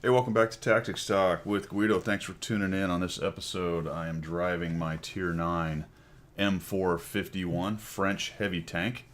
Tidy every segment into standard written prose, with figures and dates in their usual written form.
Hey, welcome back to Tactics Talk with Guido. Thanks for tuning in on this episode. I am driving my Tier 9 M451 French heavy tank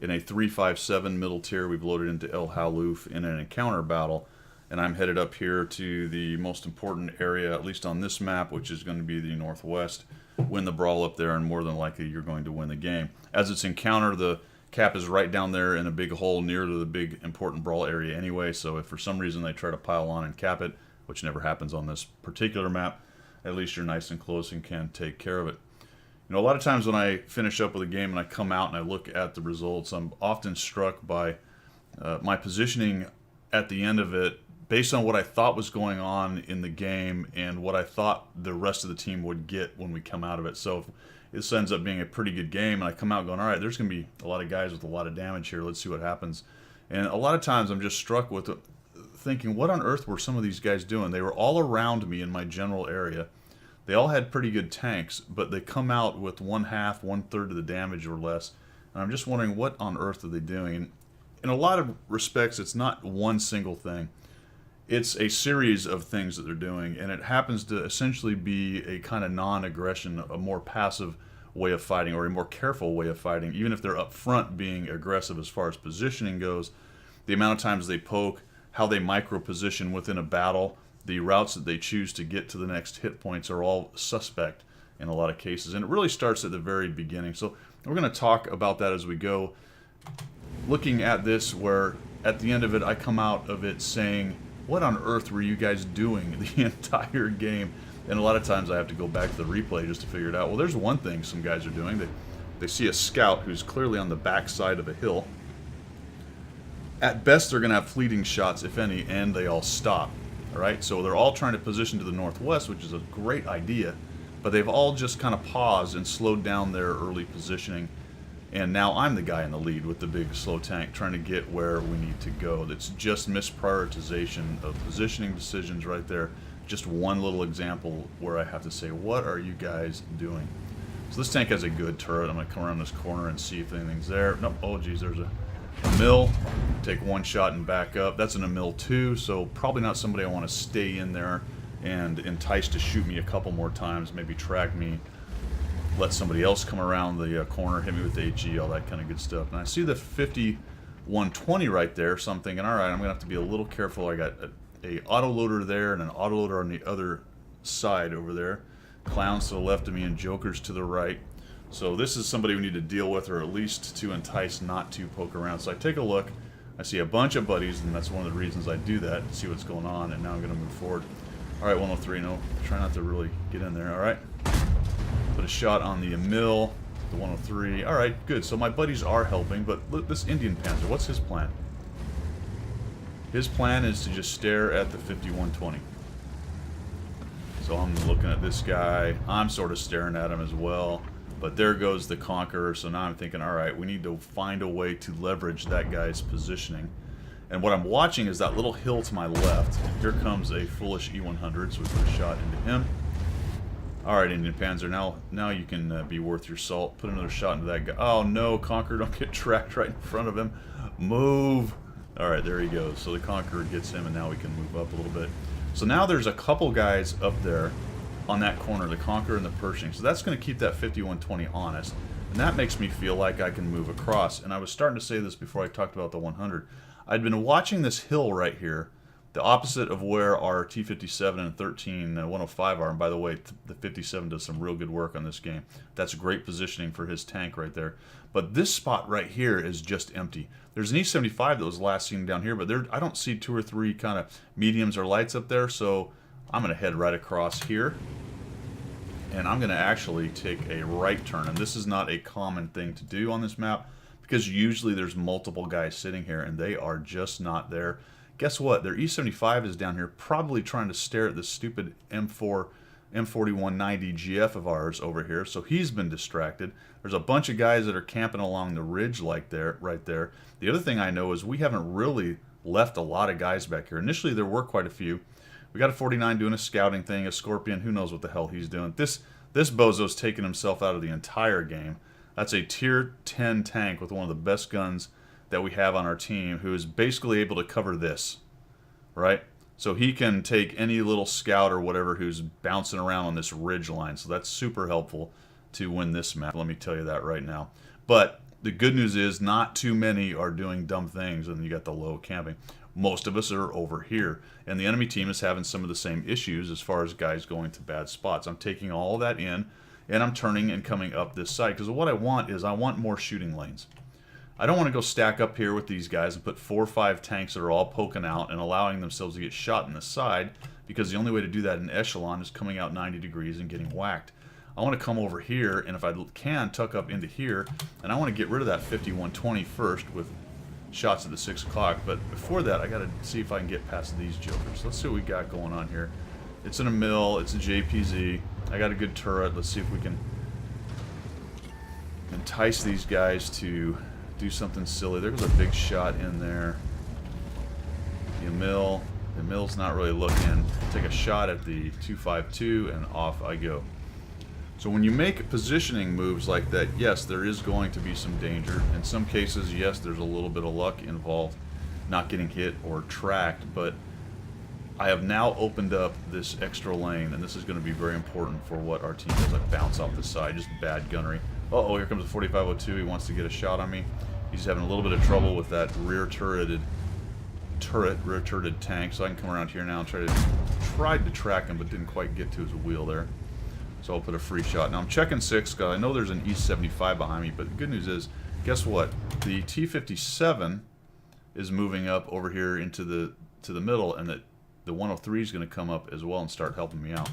in a 357 middle tier. We've loaded into El Halouf in an encounter battle, and I'm headed up here to the most important area, at least on this map, which is going to be the northwest. Win the brawl up there, and more than likely you're going to win the game. As it's encounter, the cap is right down there in a big hole near to the big important brawl area anyway, so if for some reason they try to pile on and cap it, which never happens on this particular map, at least you're nice and close and can take care of it. You know, a lot of times when I finish up with a game and I come out and I look at the results, I'm often struck by my positioning at the end of it based on what I thought was going on in the game and what I thought the rest of the team would get when we come out of it. So if this ends up being a pretty good game, and I come out going, all right, there's going to be a lot of guys with a lot of damage here. Let's see what happens. And a lot of times I'm just struck with thinking, what on earth were some of these guys doing? They were all around me in my general area. They all had pretty good tanks, but they come out with one third of the damage or less. And I'm just wondering, what on earth are they doing? And in a lot of respects, it's not one single thing. It's a series of things that they're doing, and it happens to essentially be a kind of non-aggression, a more passive way of fighting, or a more careful way of fighting. Even if they're up front being aggressive as far as positioning goes, the amount of times they poke, how they micro-position within a battle, the routes that they choose to get to the next hit points are all suspect in a lot of cases. And it really starts at the very beginning. So we're going to talk about that as we go, looking at this where at the end of it I come out of it saying, what on earth were you guys doing the entire game? And a lot of times I have to go back to the replay just to figure it out. Well, there's one thing some guys are doing. They see a scout who's clearly on the back side of a hill. At best, they're going to have fleeting shots, if any, and they all stop. All right, so they're all trying to position to the northwest, which is a great idea, but they've all just kind of paused and slowed down their early positioning. And now I'm the guy in the lead with the big slow tank trying to get where we need to go. That's just misprioritization of positioning decisions right there. Just one little example where I have to say, what are you guys doing? So this tank has a good turret. I'm going to come around this corner and see if anything's there. Nope. Oh, geez, there's a mill. Take one shot and back up. That's in a mill too, so probably not somebody I want to stay in there and entice to shoot me a couple more times, maybe track me, let somebody else come around the corner, hit me with the HE, all that kind of good stuff. And I see the 5120 right there, so I'm thinking, all right, I'm going to have to be a little careful. I got a autoloader there and an autoloader on the other side over there. Clowns to the left of me and jokers to the right. So this is somebody we need to deal with, or at least to entice not to poke around. So I take a look. I see a bunch of buddies, and that's one of the reasons I do that, see what's going on, and now I'm going to move forward. All right, 103, no, try not to really get in there, all right? Put a shot on the mill, the 103. All right, good. So my buddies are helping, but look, this Indian Panzer, what's his plan? His plan is to just stare at the 5120. So I'm looking at this guy. I'm sort of staring at him as well. But there goes the Conqueror. So now I'm thinking, all right, we need to find a way to leverage that guy's positioning. And what I'm watching is that little hill to my left. Here comes a foolish E100, so we put a shot into him. Alright, Indian Panzer, now you can be worth your salt. Put another shot into that guy. Oh no, Conqueror, don't get tracked right in front of him. Move! Alright, there he goes. So the Conqueror gets him, and now we can move up a little bit. So now there's a couple guys up there on that corner, the Conqueror and the Pershing. So that's going to keep that 5120 honest. And that makes me feel like I can move across. And I was starting to say this before I talked about the 100. I'd been watching this hill right here, the opposite of where our T-57 and 105 are. And by the way, the 57 does some real good work on this game. That's great positioning for his tank right there. But this spot right here is just empty. There's an E-75 that was last seen down here, but I don't see two or three kind of mediums or lights up there, so I'm going to head right across here. And I'm going to actually take a right turn. And this is not a common thing to do on this map, because usually there's multiple guys sitting here, and they are just not there. Guess what? Their E-75 is down here probably trying to stare at this stupid M4190 GF of ours over here, so he's been distracted. There's a bunch of guys that are camping along the ridge right there. The other thing I know is we haven't really left a lot of guys back here. Initially there were quite a few. We got a 49 doing a scouting thing, a Scorpion, who knows what the hell he's doing. This bozo's taken himself out of the entire game. That's a tier 10 tank with one of the best guns that we have on our team, who is basically able to cover this, right? So he can take any little scout or whatever who's bouncing around on this ridge line. So that's super helpful to win this map. Let me tell you that right now. But the good news is not too many are doing dumb things, and you got the low camping. Most of us are over here, and the enemy team is having some of the same issues as far as guys going to bad spots. I'm taking all that in, and I'm turning and coming up this side, because what I want is I want more shooting lanes. I don't want to go stack up here with these guys and put 4 or 5 tanks that are all poking out and allowing themselves to get shot in the side, because the only way to do that in echelon is coming out 90 degrees and getting whacked. I want to come over here, and if I can, tuck up into here, and I want to get rid of that 5120 first with shots at the 6 o'clock. But before that, I got to see if I can get past these jokers. Let's see what we got going on here. It's in a mill. It's a JPZ. I got a good turret. Let's see if we can entice these guys to do something silly. There's a big shot in there. The mill. The mill's not really looking. Take a shot at the 252, and off I go. So when you make positioning moves like that, yes, there is going to be some danger. In some cases, yes, there's a little bit of luck involved, not getting hit or tracked, but I have now opened up this extra lane, and this is going to be very important for what our team does. Like bounce off the side, just bad gunnery. Uh-oh, here comes a 4502. He wants to get a shot on me. He's having a little bit of trouble with that rear-turreted tank, so I can come around here now and tried to track him, but didn't quite get to his wheel there. So I'll put a free shot. Now I'm checking 6 because I know there's an E75 behind me, but the good news is, guess what? The T57 is moving up over here into the middle, and the 103 is going to come up as well and start helping me out.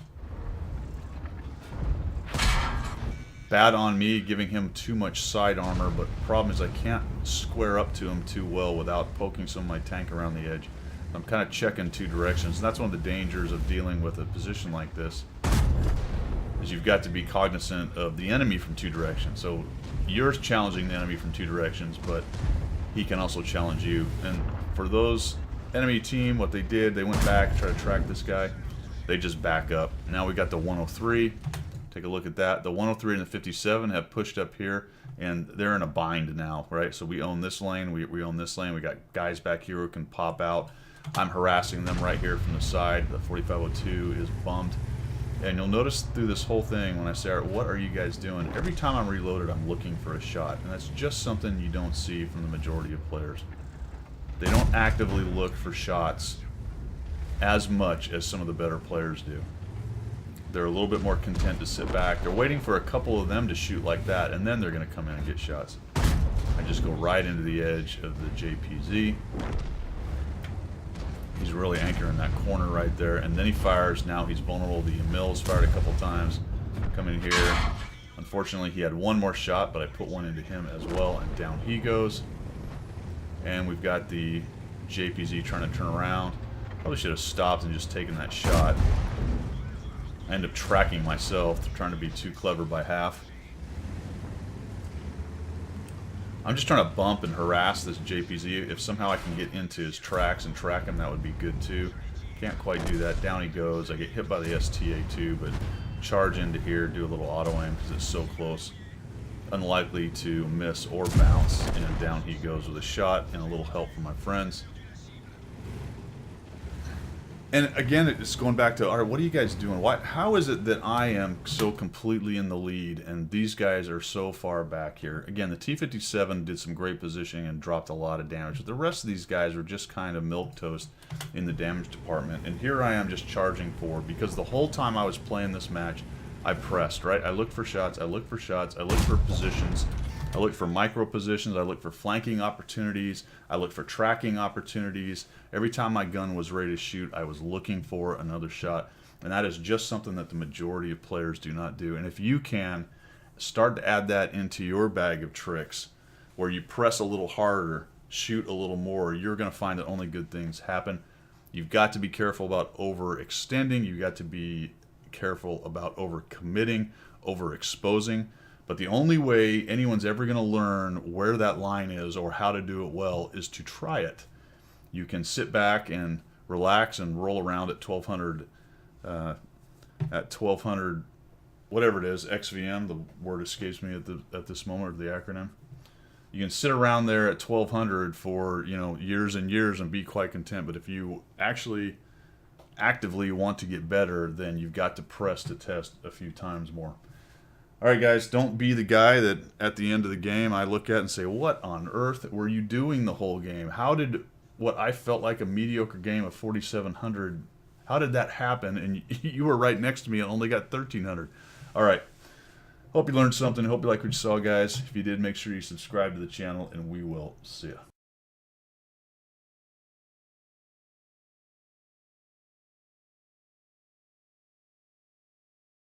Bad on me giving him too much side armor, but the problem is I can't square up to him too well without poking some of my tank around the edge. I'm kind of checking 2 directions, and that's one of the dangers of dealing with a position like this. Is you've got to be cognizant of the enemy from 2 directions. So you're challenging the enemy from 2 directions, but he can also challenge you. And for those enemy team, what they did, they went back and tried to track this guy. They just back up. Now we got the 103. Take a look at that. The 103 and the 57 have pushed up here, and they're in a bind now, right? So we own this lane. We own this lane. We got guys back here who can pop out. I'm harassing them right here from the side. The 4502 is bummed. And you'll notice through this whole thing when I say, what are you guys doing? Every time I'm reloaded, I'm looking for a shot. And that's just something you don't see from the majority of players. They don't actively look for shots as much as some of the better players do. They're a little bit more content to sit back. They're waiting for a couple of them to shoot like that, and then they're going to come in and get shots. I just go right into the edge of the JPZ. He's really anchoring that corner right there, and then he fires. Now he's vulnerable. The mill's fired a couple times. Come in here. Unfortunately, he had one more shot, but I put one into him as well, and down he goes. And we've got the JPZ trying to turn around. Probably should have stopped and just taken that shot. I end up tracking myself, trying to be too clever by half. I'm just trying to bump and harass this JPZ. If somehow I can get into his tracks and track him, that would be good too. Can't quite do that. Down he goes. I get hit by the STA2, but charge into here, do a little auto aim because it's so close. Unlikely to miss or bounce, and down he goes with a shot and a little help from my friends. And again, it's going back to, all right, what are you guys doing? How is it that I am so completely in the lead and these guys are so far back here? Again, the T57 did some great positioning and dropped a lot of damage. But the rest of these guys are just kind of milquetoast in the damage department. And here I am just charging forward because the whole time I was playing this match, I pressed, right? I looked for shots, I looked for shots, I looked for positions. I looked for micro positions, I looked for flanking opportunities, I looked for tracking opportunities. Every time my gun was ready to shoot, I was looking for another shot. And that is just something that the majority of players do not do. And if you can start to add that into your bag of tricks, where you press a little harder, shoot a little more, you're going to find that only good things happen. You've got to be careful about overextending, you've got to be careful about overcommitting, overexposing. But the only way anyone's ever going to learn where that line is or how to do it well is to try it. You can sit back and relax and roll around at 1200, whatever it is, XVM, the word escapes me at this moment, or the acronym. You can sit around there at 1200 for years and years and be quite content. But if you actually actively want to get better, then you've got to press the test a few times more. All right, guys, don't be the guy that at the end of the game I look at and say, what on earth were you doing the whole game? How did what I felt like a mediocre game of 4,700, how did that happen? And you were right next to me and only got 1,300. All right. Hope you learned something. Hope you like what you saw, guys. If you did, make sure you subscribe to the channel, and we will see ya.